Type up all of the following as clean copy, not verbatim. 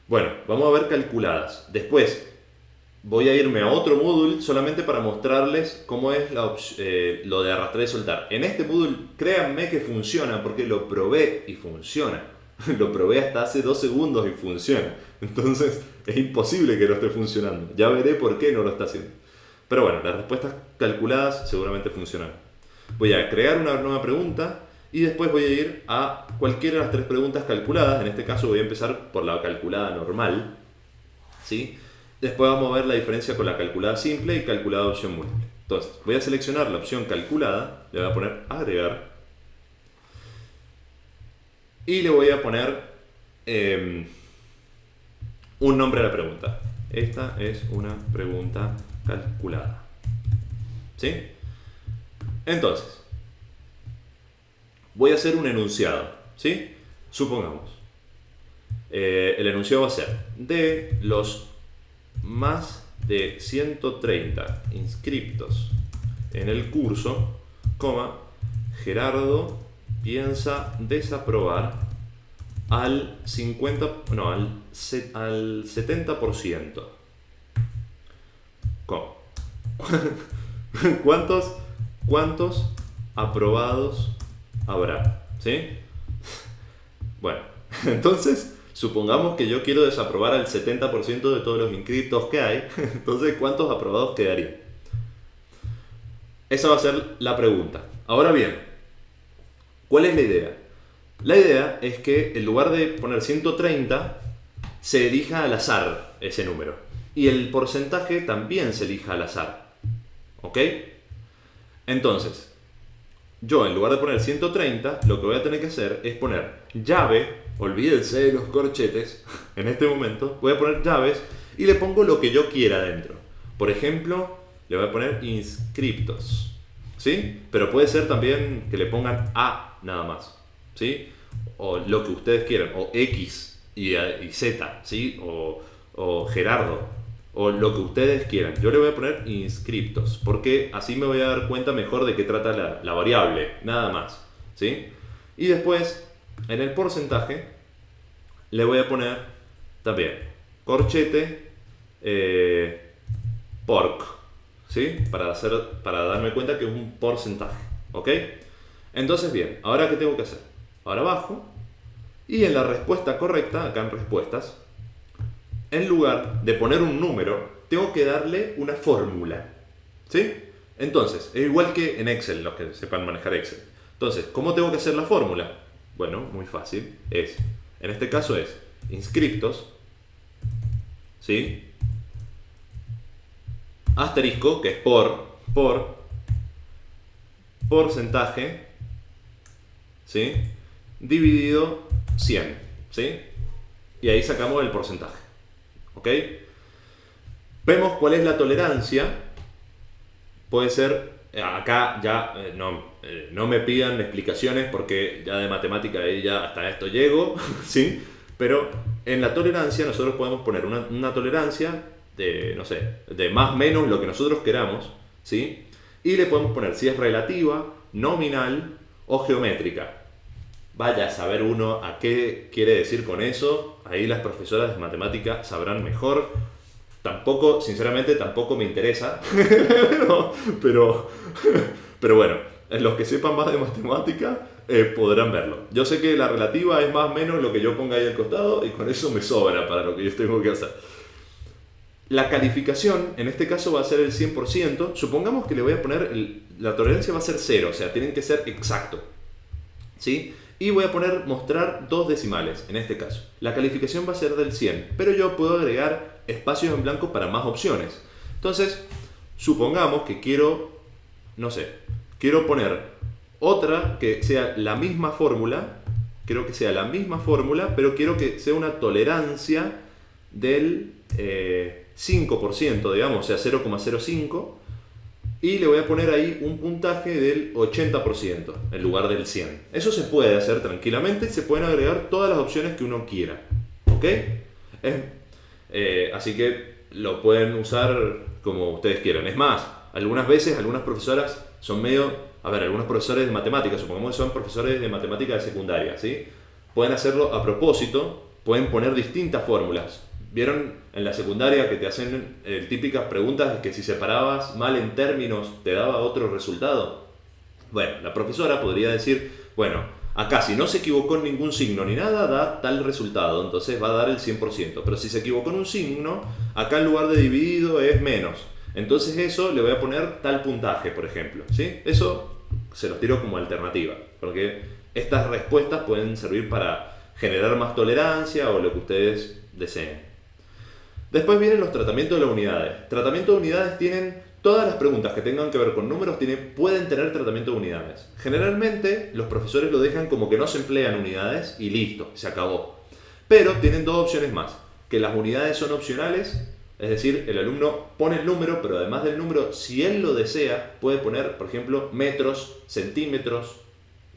Bueno, vamos a ver calculadas. Después voy a irme a otro Moodle solamente para mostrarles cómo es lo de arrastrar y soltar. En este Moodle, créanme que funciona porque lo probé y funciona. Lo probé hasta hace 2 segundos y funciona. Entonces es imposible que no esté funcionando. Ya veré por qué no lo está haciendo. Pero bueno, las respuestas calculadas seguramente funcionan. Voy a crear una nueva pregunta y después voy a ir a cualquiera de las 3 preguntas calculadas. En este caso voy a empezar por la calculada normal, ¿sí? Después vamos a ver la diferencia con la calculada simple y calculada opción múltiple. Entonces, voy a seleccionar la opción calculada, le voy a poner agregar y le voy a poner un nombre a la pregunta. Esta es una pregunta calculada, ¿sí? Entonces, voy a hacer un enunciado, ¿sí? Supongamos, el enunciado va a ser de los más de 130 inscriptos en el curso, coma, Gerardo piensa desaprobar al 50, no, al 70%. ¿Cómo? ¿Cuántos aprobados habrá? ¿Sí? Bueno, entonces supongamos que yo quiero desaprobar al 70% de todos los inscriptos que hay. Entonces, ¿cuántos aprobados quedarían? Esa va a ser la pregunta. Ahora bien, ¿cuál es la idea? La idea es que en lugar de poner 130, se elija al azar ese número. Y el porcentaje también se elija al azar. ¿Ok? Entonces, yo en lugar de poner 130, lo que voy a tener que hacer es poner llave, olvídense de los corchetes, en este momento voy a poner llaves y le pongo lo que yo quiera dentro. Por ejemplo, le voy a poner inscriptos, ¿sí? Pero puede ser también que le pongan A nada más, ¿sí? O lo que ustedes quieran, o X y Z, ¿sí? O Gerardo, o lo que ustedes quieran. Yo le voy a poner inscriptos, porque así me voy a dar cuenta mejor de qué trata la variable, nada más, ¿sí? Y después, en el porcentaje, le voy a poner también corchete, porc, ¿sí? Para darme cuenta que es un porcentaje, ¿ok? Entonces, bien, ¿ahora qué tengo que hacer? Ahora bajo, y en la respuesta correcta, acá en respuestas, en lugar de poner un número, tengo que darle una fórmula, ¿sí? Entonces, es igual que en Excel, los que sepan manejar Excel. Entonces, ¿cómo tengo que hacer la fórmula? Bueno, muy fácil. En este caso es inscriptos, ¿sí? Asterisco, que es por porcentaje, ¿sí? Dividido 100, ¿sí? Y ahí sacamos el porcentaje, ¿ok? Vemos cuál es la tolerancia. Puede ser, acá ya no me pidan explicaciones porque ya de matemática ahí ya hasta esto llego, ¿sí? Pero en la tolerancia nosotros podemos poner una tolerancia de, no sé, de más o menos lo que nosotros queramos, ¿sí? Y le podemos poner si es relativa, nominal o geométrica. Vaya a saber uno a qué quiere decir con eso. Ahí las profesoras de matemática sabrán mejor. Tampoco, sinceramente, tampoco me interesa. pero bueno, los que sepan más de matemática podrán verlo. Yo sé que la relativa es más o menos lo que yo ponga ahí al costado y con eso me sobra para lo que yo tengo que hacer. La calificación, en este caso, va a ser el 100%. Supongamos que le voy a poner, la tolerancia va a ser 0, o sea, tienen que ser exacto, ¿sí? Y voy a mostrar 2 decimales, en este caso. La calificación va a ser del 100, pero yo puedo agregar espacios en blanco para más opciones. Entonces, supongamos que quiero, no sé, quiero poner otra que sea la misma fórmula, quiero que sea la misma fórmula, pero quiero que sea una tolerancia del 5%, digamos, o sea, 0,05. Y le voy a poner ahí un puntaje del 80% en lugar del 100. Eso se puede hacer tranquilamente. Se pueden agregar todas las opciones que uno quiera. ¿Ok? Así que lo pueden usar como ustedes quieran. Es más, algunas veces, algunas profesoras son medio... A ver, algunos profesores de matemáticas, supongamos que son profesores de matemáticas de secundaria, ¿sí? Pueden hacerlo a propósito pueden poner distintas fórmulas. ¿Vieron en la secundaria que te hacen típicas preguntas que si separabas mal en términos te daba otro resultado? Bueno, la profesora podría decir, bueno, acá si no se equivocó en ningún signo ni nada, da tal resultado, entonces va a dar el 100%. Pero si se equivocó en un signo, acá en lugar de dividido es menos. Entonces eso le voy a poner tal puntaje, por ejemplo, ¿sí? Eso se los tiro como alternativa, porque estas respuestas pueden servir para generar más tolerancia o lo que ustedes deseen. Después vienen los tratamientos de las unidades. Tratamientos de unidades tienen todas las preguntas que tengan que ver con números pueden tener tratamiento de unidades. Generalmente los profesores lo dejan como que no se emplean unidades y listo, se acabó. Pero tienen dos opciones más, que las unidades son opcionales, es decir, el alumno pone el número, pero además del número, si él lo desea, puede poner, por ejemplo, metros, centímetros,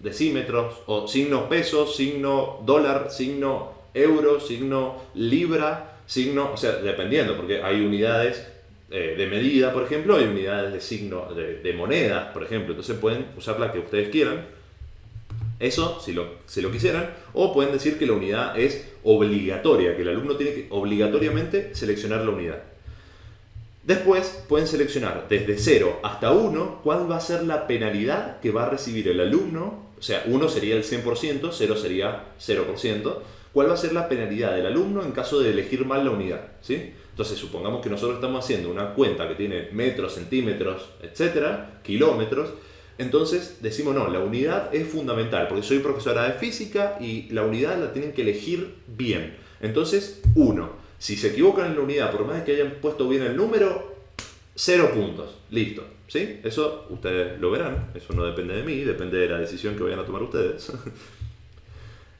decímetros, o signo peso, signo dólar, signo euro, signo libra, signo, o sea, dependiendo, porque hay unidades de medida, por ejemplo, hay unidades de signo, de monedas, por ejemplo, entonces pueden usar la que ustedes quieran, eso si lo quisieran, o pueden decir que la unidad es obligatoria, que el alumno tiene que obligatoriamente seleccionar la unidad. Después pueden seleccionar desde 0 hasta 1 cuál va a ser la penalidad que va a recibir el alumno, o sea, 1 sería el 100%, 0 sería 0%, cuál va a ser la penalidad del alumno en caso de elegir mal la unidad, ¿sí? Entonces, supongamos que nosotros estamos haciendo una cuenta que tiene metros, centímetros, etcétera, kilómetros. Entonces decimos, no, la unidad es fundamental, porque soy profesora de física y la unidad la tienen que elegir bien. Entonces, 1. Si se equivocan en la unidad, por más que hayan puesto bien el número, 0 puntos. Listo. ¿Sí? Eso ustedes lo verán. Eso no depende de mí, depende de la decisión que vayan a tomar ustedes.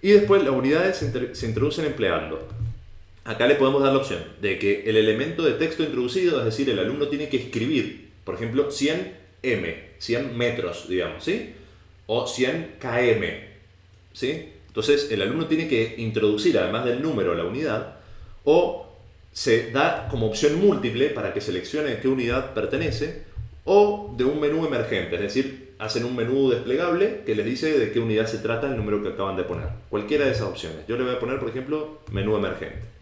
Y después las unidades se introducen empleando. Acá le podemos dar la opción de que el elemento de texto introducido, es decir, el alumno tiene que escribir, por ejemplo, 100 m, 100 metros, digamos, ¿sí? O 100 km, ¿sí? Entonces, el alumno tiene que introducir, además del número, la unidad, o se da como opción múltiple para que seleccione a qué unidad pertenece, o de un menú emergente, es decir, hacen un menú desplegable que les dice de qué unidad se trata el número que acaban de poner. Cualquiera de esas opciones. Yo le voy a poner, por ejemplo, menú emergente.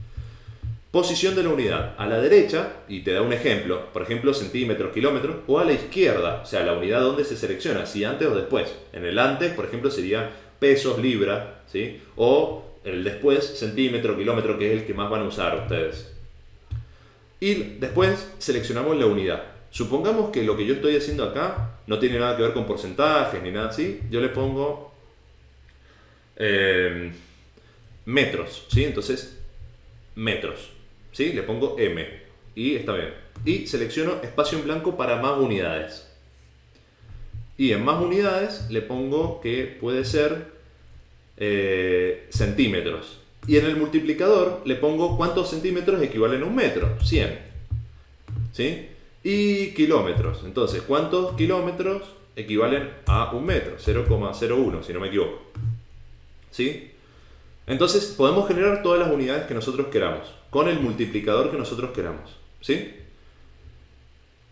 Posición de la unidad, a la derecha, y te da un ejemplo, por ejemplo, centímetros, kilómetros, o a la izquierda, o sea, la unidad donde se selecciona, si antes o después. En el antes, por ejemplo, sería pesos, libra, ¿sí? O el después, centímetro, kilómetro, que es el que más van a usar ustedes. Y después seleccionamos la unidad. Supongamos que lo que yo estoy haciendo acá no tiene nada que ver con porcentajes ni nada así. Yo le pongo metros, ¿sí? Entonces, metros. ¿Sí? Le pongo M y está bien. Y selecciono espacio en blanco para más unidades. Y en más unidades le pongo que puede ser centímetros. Y en el multiplicador le pongo cuántos centímetros equivalen a un metro. 100. ¿Sí? Y kilómetros. Entonces, ¿cuántos kilómetros equivalen a un metro? 0,01, si no me equivoco. ¿Sí? Entonces podemos generar todas las unidades que nosotros queramos, con el multiplicador que nosotros queramos, ¿sí?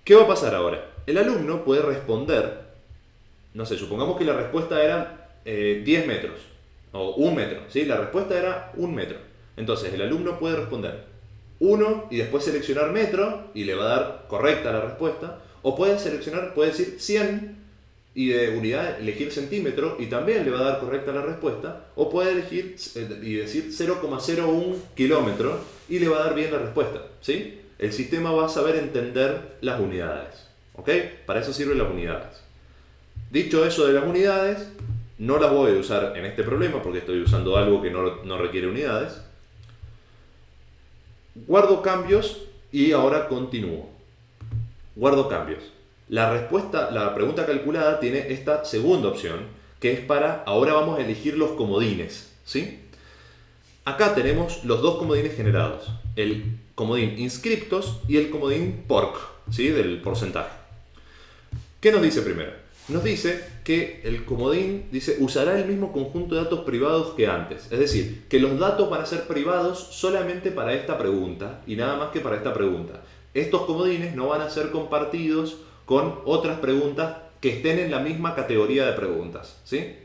¿Qué va a pasar ahora? El alumno puede responder, no sé, supongamos que la respuesta era 10 metros, o 1 metro, ¿sí? La respuesta era 1 metro. Entonces el alumno puede responder 1 y después seleccionar metro y le va a dar correcta la respuesta, o puede decir 100 y de unidad elegir centímetro y también le va a dar correcta la respuesta, o puede elegir y decir 0,01 kilómetro y le va a dar bien la respuesta, ¿sí? El sistema va a saber entender las unidades, ¿ok? Para eso sirven las unidades. Dicho eso de las unidades, no las voy a usar en este problema porque estoy usando algo que no requiere unidades. Guardo cambios y ahora continúo. Guardo cambios. La pregunta calculada tiene esta segunda opción, que es ahora vamos a elegir los comodines, ¿sí? Acá tenemos los dos comodines generados, el comodín inscriptos y el comodín porc, ¿sí? Del porcentaje. ¿Qué nos dice primero? Nos dice que el comodín usará el mismo conjunto de datos privados que antes, es decir, que los datos van a ser privados solamente para esta pregunta y nada más que para esta pregunta. Estos comodines no van a ser compartidos con otras preguntas que estén en la misma categoría de preguntas, ¿sí?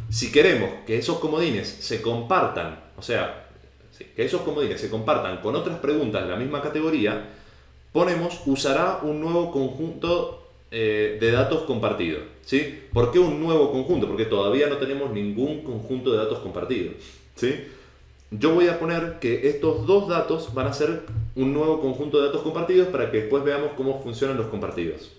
Si queremos que esos comodines se compartan, o sea, ¿sí? Que esos comodines se compartan con otras preguntas de la misma categoría, ponemos usará un nuevo conjunto de datos compartido. ¿Sí? ¿Por qué un nuevo conjunto? Porque todavía no tenemos ningún conjunto de datos compartido. ¿Sí? Yo voy a poner que estos dos datos van a ser un nuevo conjunto de datos compartidos para que después veamos cómo funcionan los compartidos.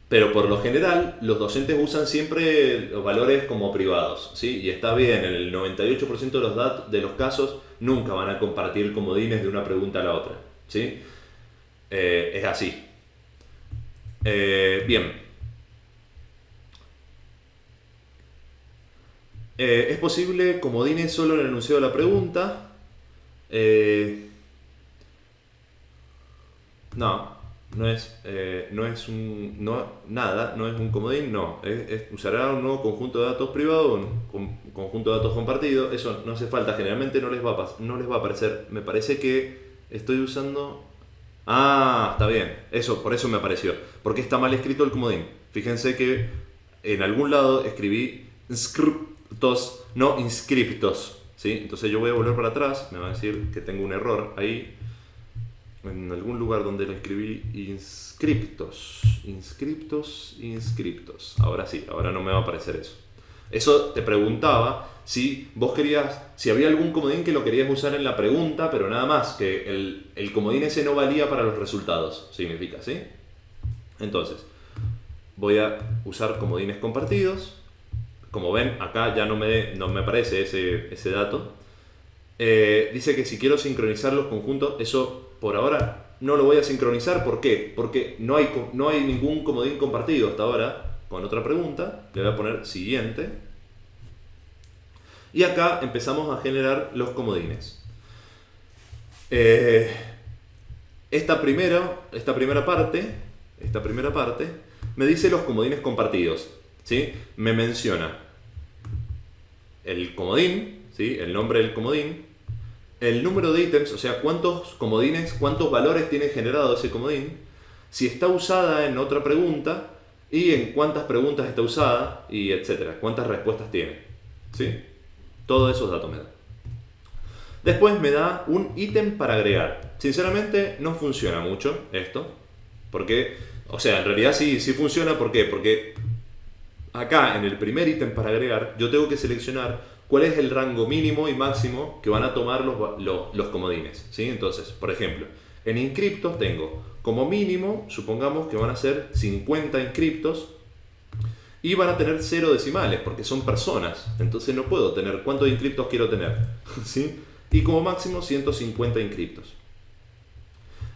Pero por lo general, los docentes usan siempre los valores como privados, ¿sí? Y está bien, en el 98% de los casos nunca van a compartir comodines de una pregunta a la otra, ¿sí? Es así. Bien. ¿Es posible comodines solo en el enunciado de la pregunta? No. No es un comodín, no. Usará un nuevo conjunto de datos privado o un conjunto de datos compartido. Eso no hace falta, generalmente no les va a aparecer. Me parece que estoy usando... Ah, está bien. Por eso me apareció. Porque está mal escrito el comodín. Fíjense que en algún lado escribí inscriptos, no inscriptos. ¿Sí? Entonces yo voy a volver para atrás. Me va a decir que tengo un error ahí. En algún lugar donde lo escribí, inscriptos. Ahora sí, ahora no me va a aparecer eso. Eso te preguntaba si vos querías, si había algún comodín que lo querías usar en la pregunta, pero nada más, que el comodín ese no valía para los resultados, significa, ¿sí? Entonces, voy a usar comodines compartidos. Como ven, acá ya no me aparece ese dato. Dice que si quiero sincronizar los conjuntos, eso por ahora no lo voy a sincronizar. ¿Por qué? Porque no hay ningún comodín compartido hasta ahora. Con otra pregunta, le voy a poner siguiente. Y acá empezamos a generar los comodines. Esta primera parte me dice los comodines compartidos, ¿sí? Me menciona el comodín, ¿sí? El nombre del comodín, el número de ítems, o sea, cuántos comodines, cuántos valores tiene generado ese comodín, si está usada en otra pregunta y en cuántas preguntas está usada y etcétera, cuántas respuestas tiene, ¿sí? Todos esos datos me da. Después me da un ítem para agregar. Sinceramente no funciona mucho esto, porque, o sea, en realidad sí funciona. ¿Por qué? Porque acá en el primer ítem para agregar yo tengo que seleccionar cuál es el rango mínimo y máximo que van a tomar los comodines, ¿sí? Entonces, por ejemplo, en inscriptos tengo como mínimo, supongamos que van a ser 50 inscriptos y van a tener 0 decimales porque son personas. Entonces no puedo tener, ¿cuántos inscriptos quiero tener? ¿Sí? Y como máximo 150 inscriptos.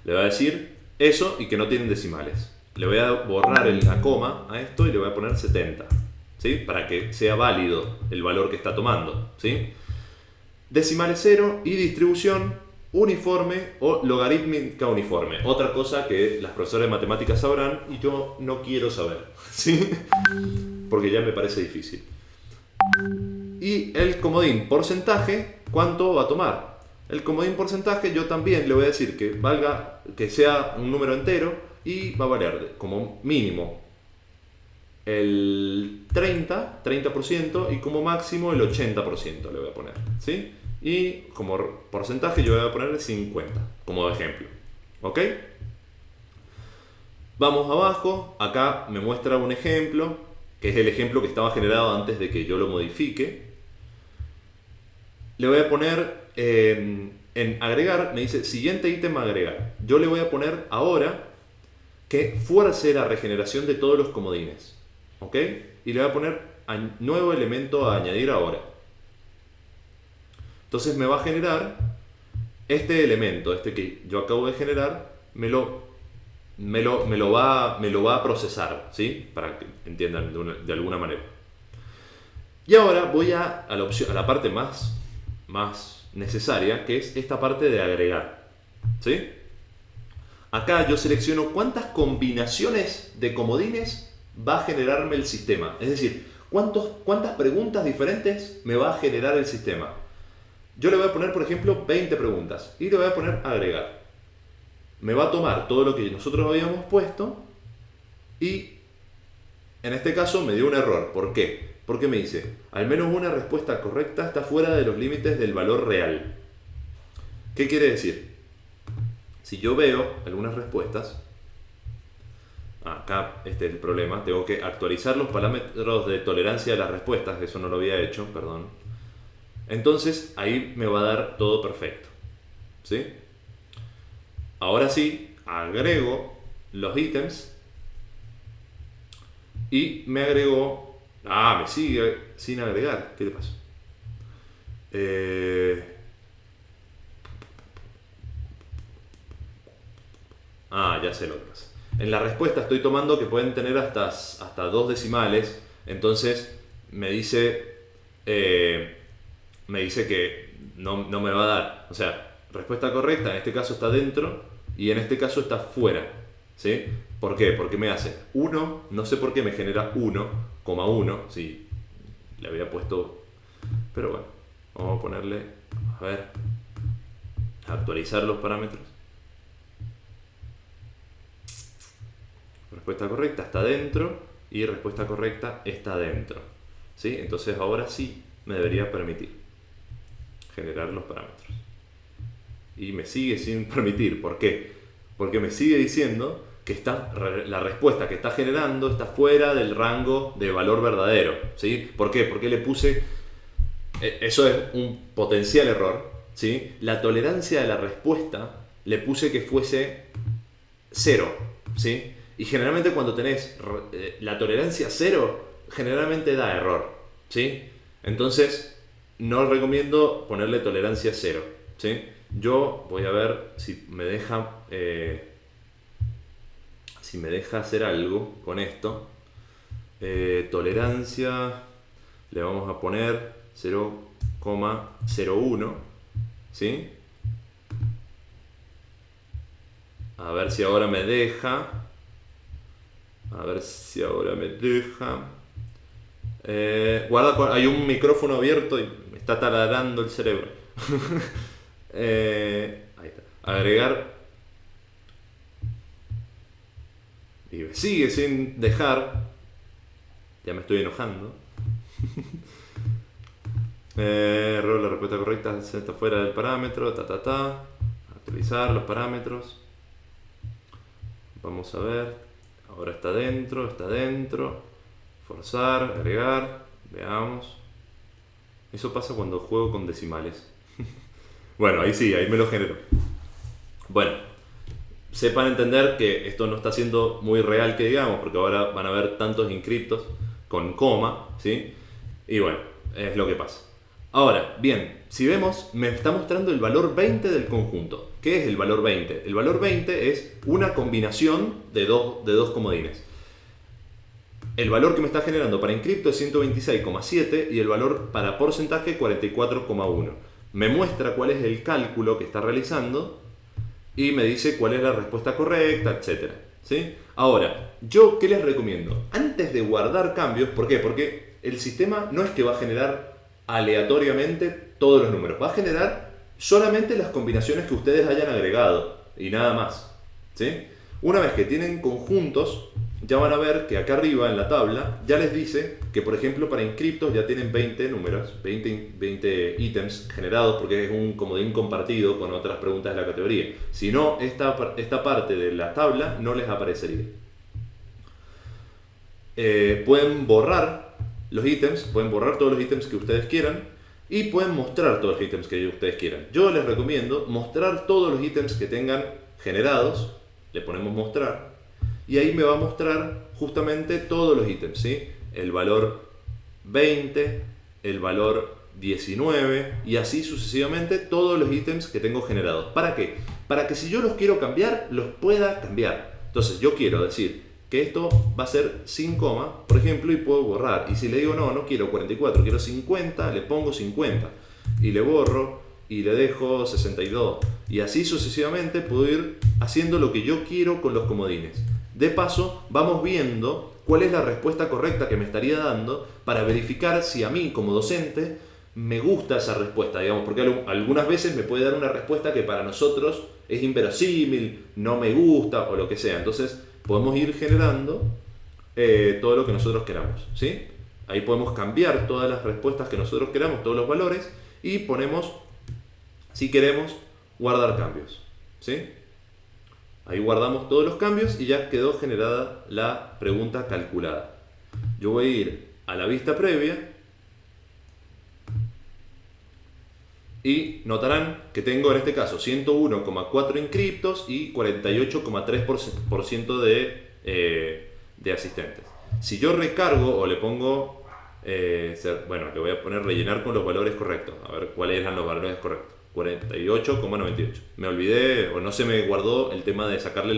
Le voy a decir eso y que no tienen decimales. Le voy a borrar la coma a esto y le voy a poner 70. ¿Sí? Para que sea válido el valor que está tomando, ¿sí? Decimales 0 y distribución uniforme o logarítmica uniforme. Otra cosa que las profesoras de matemáticas sabrán y yo no quiero saber, ¿sí? Porque ya me parece difícil. Y el comodín porcentaje, ¿cuánto va a tomar? El comodín porcentaje yo también le voy a decir que sea un número entero y va a variar como mínimo el 30% y como máximo el 80% le voy a poner, ¿sí? Y como porcentaje yo voy a poner el 50 como ejemplo, ¿ok? Vamos abajo, acá me muestra un ejemplo, que es el ejemplo que estaba generado antes de que yo lo modifique. Le voy a poner en agregar, me dice siguiente ítem a agregar. Yo le voy a poner ahora que fuerce la regeneración de todos los comodines, ¿ok? Y le voy a poner nuevo elemento a añadir ahora. Entonces me va a generar este elemento, este que yo acabo de generar, me lo va a procesar, ¿sí? Para que entiendan de alguna manera. Y ahora voy a la parte más necesaria, que es esta parte de agregar, ¿sí? Acá yo selecciono cuántas combinaciones de comodines va a generarme el sistema. Es decir, cuántas preguntas diferentes me va a generar el sistema. Yo le voy a poner, por ejemplo, 20 preguntas y le voy a poner agregar. Me va a tomar todo lo que nosotros habíamos puesto y en este caso me dio un error. ¿Por qué? Porque me dice, al menos una respuesta correcta está fuera de los límites del valor real. ¿Qué quiere decir? Si yo veo algunas respuestas, acá este es el problema, tengo que actualizar los parámetros de tolerancia de las respuestas, eso no lo había hecho, perdón. Entonces ahí me va a dar todo perfecto, ¿sí? Ahora sí, agrego los ítems y me agregó... me sigue sin agregar, ¿qué le pasó? Ya sé lo que pasa. En la respuesta estoy tomando que pueden tener hasta 2 decimales, entonces me dice que no me va a dar. O sea, respuesta correcta en este caso está dentro y en este caso está fuera, ¿sí? ¿Por qué? Porque me hace 1, no sé por qué me genera 1,1, si le había puesto... Pero bueno, vamos a ponerle, a ver, actualizar los parámetros. Respuesta correcta está dentro y respuesta correcta está dentro, ¿sí? Entonces ahora sí me debería permitir generar los parámetros. Y me sigue sin permitir. ¿Por qué? Porque me sigue diciendo que la respuesta que está generando está fuera del rango de valor verdadero, ¿sí? ¿Por qué? Porque le puse... Eso es un potencial error, ¿sí? La tolerancia de la respuesta le puse que fuese 0, ¿sí? Y generalmente cuando tenés la tolerancia 0, generalmente da error, ¿sí? Entonces, no recomiendo ponerle tolerancia 0, ¿sí? Yo voy a ver si me deja hacer algo con esto. Tolerancia, le vamos a poner 0,01, ¿sí? A ver si ahora me deja. Guarda, hay un micrófono abierto y me está taladrando el cerebro. Ahí está. Agregar. Y me sigue sin dejar. Ya me estoy enojando. Error, la respuesta correcta está fuera del parámetro. Actualizar los parámetros. Vamos a ver. Ahora está dentro. Forzar, agregar. Veamos. Eso pasa cuando juego con decimales. Bueno, ahí sí, ahí me lo generó. Bueno, sepan entender que esto no está siendo muy real que digamos, porque ahora van a haber tantos inscriptos con coma, ¿sí? Y bueno, es lo que pasa. Ahora, bien, si vemos, me está mostrando el valor 20 del conjunto. ¿Qué es el valor 20? El valor 20 es una combinación de dos comodines. El valor que me está generando para encripto es 126,7 y el valor para porcentaje 44,1. Me muestra cuál es el cálculo que está realizando y me dice cuál es la respuesta correcta, etc. ¿Sí? Ahora, ¿yo qué les recomiendo? Antes de guardar cambios, ¿por qué? Porque el sistema no es que va a generar aleatoriamente todos los números, va a generar solamente las combinaciones que ustedes hayan agregado y nada más, ¿sí? Una vez que tienen conjuntos, ya van a ver que acá arriba en la tabla ya les dice que, por ejemplo, para inscriptos ya tienen 20 números, 20 ítems generados porque es un comodín compartido con otras preguntas de la categoría. Si no, esta parte de la tabla no les aparecería. Pueden borrar los ítems, pueden borrar todos los ítems que ustedes quieran y pueden mostrar todos los ítems que ustedes quieran. Yo les recomiendo mostrar todos los ítems que tengan generados, le ponemos mostrar y ahí me va a mostrar justamente todos los ítems, ¿sí? El valor 20, el valor 19 y así sucesivamente todos los ítems que tengo generados. ¿Para qué? Para que si yo los quiero cambiar, los pueda cambiar. Entonces yo quiero decir que esto va a ser sin coma, por ejemplo, y puedo borrar. Y si le digo no quiero 44, quiero 50, le pongo 50. Y le borro y le dejo 62. Y así sucesivamente puedo ir haciendo lo que yo quiero con los comodines. De paso, vamos viendo cuál es la respuesta correcta que me estaría dando para verificar si a mí como docente me gusta esa respuesta, digamos, porque algunas veces me puede dar una respuesta que para nosotros es inverosímil, no me gusta o lo que sea. Entonces podemos ir generando todo lo que nosotros queramos, ¿sí? Ahí podemos cambiar todas las respuestas que nosotros queramos, todos los valores, y ponemos, si queremos, guardar cambios, ¿sí? Ahí guardamos todos los cambios y ya quedó generada la pregunta calculada. Yo voy a ir a la vista previa y notarán que tengo en este caso 101,4 inscriptos y 48,3% de asistentes. Si yo recargo o le pongo, bueno, le voy a poner rellenar con los valores correctos, a ver cuáles eran los valores correctos. 48,98. Me olvidé o no se me guardó el tema de sacarle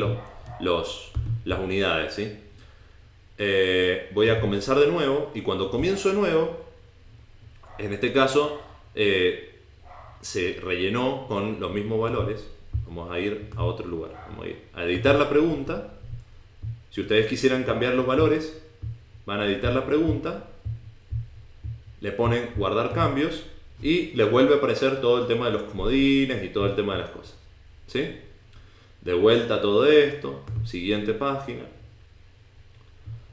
las unidades, ¿sí? Voy a comenzar de nuevo y cuando comienzo de nuevo, en este caso se rellenó con los mismos valores. Vamos a ir a otro lugar, vamos a ir a editar la pregunta. Si ustedes quisieran cambiar los valores, van a editar la pregunta, le ponen guardar cambios y les vuelve a aparecer todo el tema de los comodines y todo el tema de las cosas, ¿sí? De vuelta a todo esto, siguiente página,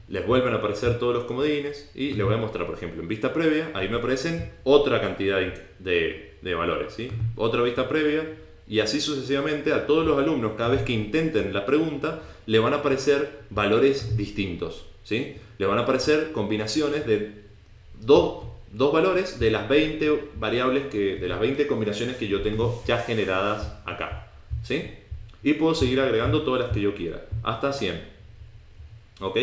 les vuelven a aparecer todos los comodines y les voy a mostrar, por ejemplo, en vista previa, ahí me aparecen otra cantidad de valores, ¿sí? Otra vista previa y así sucesivamente a todos los alumnos, cada vez que intenten la pregunta, le van a aparecer valores distintos, ¿sí? Le van a aparecer combinaciones de dos valores de las 20 variables de las 20 combinaciones que yo tengo ya generadas acá, ¿sí? Y puedo seguir agregando todas las que yo quiera, hasta 100. ¿Ok?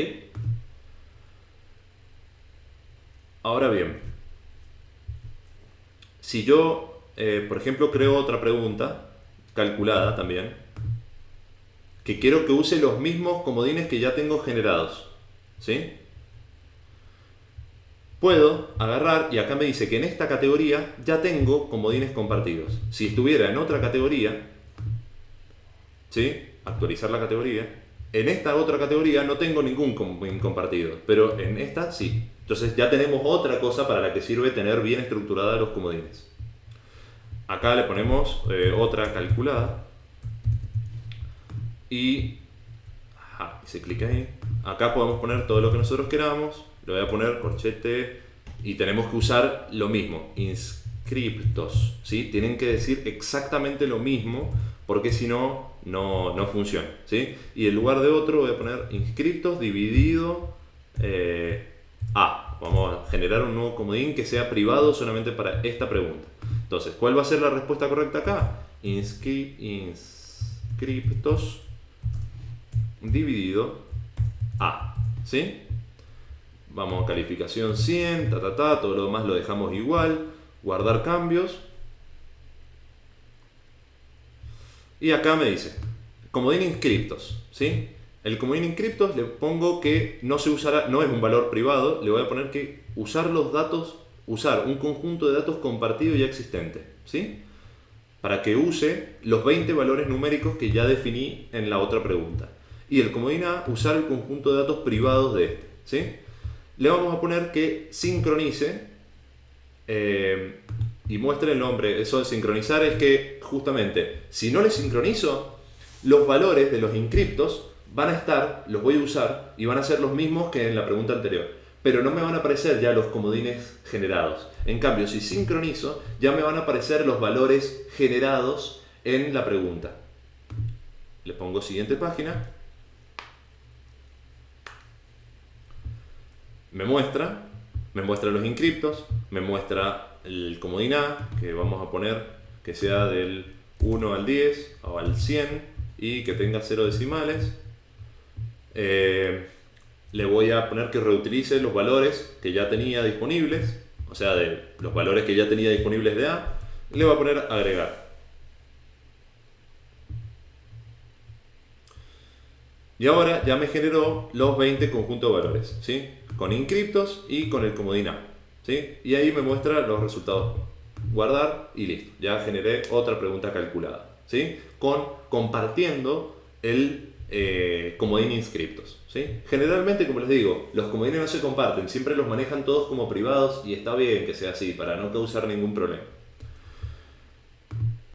Ahora bien, si yo, por ejemplo, creo otra pregunta, calculada también, que quiero que use los mismos comodines que ya tengo generados, ¿sí? Puedo agarrar y acá me dice que en esta categoría ya tengo comodines compartidos. Si estuviera en otra categoría, ¿sí? Actualizar la categoría. En esta otra categoría no tengo ningún comodín compartido, pero en esta sí. Entonces ya tenemos otra cosa para la que sirve tener bien estructurada los comodines. Acá le ponemos otra calculada y se clica ahí. Acá podemos poner todo lo que nosotros queramos. Le voy a poner corchete y tenemos que usar lo mismo, inscriptos, ¿sí? Tienen que decir exactamente lo mismo porque si no, no funciona, ¿sí? Y en lugar de otro voy a poner inscriptos dividido A. Vamos a generar un nuevo comodín que sea privado solamente para esta pregunta. Entonces, ¿cuál va a ser la respuesta correcta acá? Inscriptos dividido A, ¿sí? Vamos a calificación 100, todo lo demás lo dejamos igual, guardar cambios. Y acá me dice, comodín inscriptos, ¿sí? El comodín inscriptos le pongo que no se usará, no es un valor privado, le voy a poner que usar los datos, usar un conjunto de datos compartido ya existente, ¿sí? Para que use los 20 valores numéricos que ya definí en la otra pregunta. Y el comodín A, usar el conjunto de datos privados de este, ¿sí? Le vamos a poner que sincronice y muestre el nombre. Eso de sincronizar es que justamente si no le sincronizo, los valores de los inscriptos van a estar, los voy a usar y van a ser los mismos que en la pregunta anterior. Pero no me van a aparecer ya los comodines generados. En cambio, si sincronizo, ya me van a aparecer los valores generados en la pregunta. Le pongo siguiente página. Me muestra los inscriptos, me muestra el comodín A, que vamos a poner que sea del 1 al 10 o al 100 y que tenga 0 decimales. Le voy a poner que reutilice los valores que ya tenía disponibles, o sea, de los valores que ya tenía disponibles de A, le voy a poner agregar. Y ahora ya me generó los 20 conjuntos de valores, ¿sí? Con inscriptos y con el comodín A, ¿sí? Y ahí me muestra los resultados. Guardar y listo. Ya generé otra pregunta calculada, ¿sí? Compartiendo el comodín inscriptos, ¿sí? Generalmente, como les digo, los comodines no se comparten. Siempre los manejan todos como privados y está bien que sea así para no causar ningún problema.